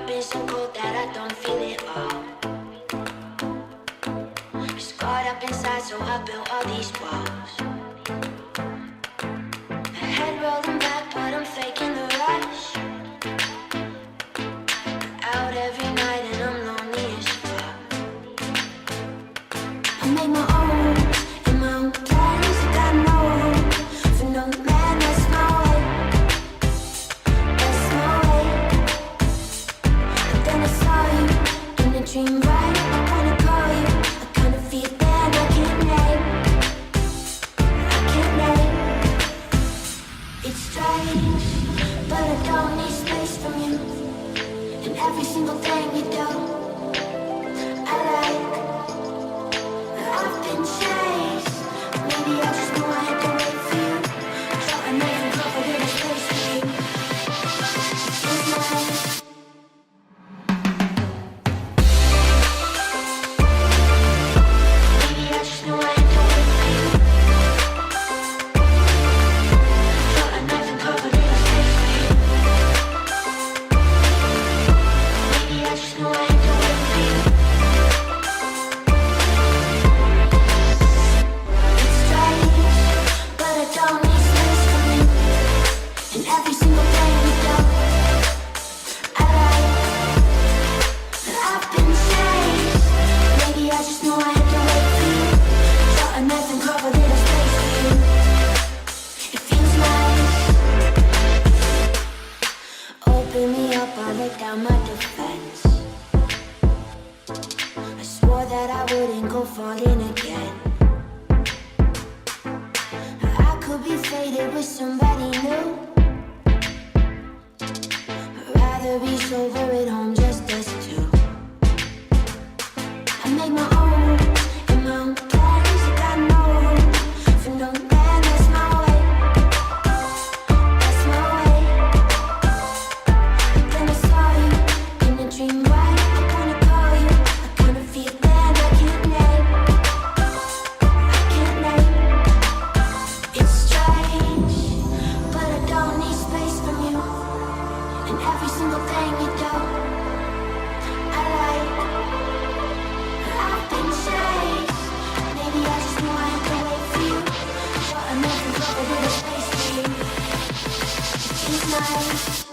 been so cold that I don't feel it all. I'm scarred up inside, so I built all these walls. My head rolling back, but I'm faking the rush. Out every night and I'm lonely as fuck. I make my own and my own plans. I got no hope for no man. That's my way. That's my way. But then I saw you in a dream, right? I wanna call you. I kind of feel that I can't name. I can't name. It's strange, but I don't need space from you. And every single thing you do, I like. I've been chased. Maybe I just knew I had to wait for you. So I never covered in a space for you. It's nice. Maybe I just knew I had to wait for you. So I never covered in a space for you. Maybe I just knew I had to wait for you. It's strange, but I don't need space from you. And every single thing you do, I like. I've been chased. Maybe I just knew I had to wait for you. So I never covered in a space for you. It feels nice. Open me up, I'll lay down my defense. I swore that I wouldn't go falling again. I could be faded with somebody new. I'd rather be sober at home, just us two. I make my own and my own plans. I got no hope for no man. That's my way. That's my way. Then I saw you in a dream, right? I wanna call you. I kind of feel that I can't name. I can't name. It's strange, but I don't need space from you. And every single thing you do, I like. I've been chased. Maybe I just knew I had to wait for you. So I never covered in a space for you. It's nice.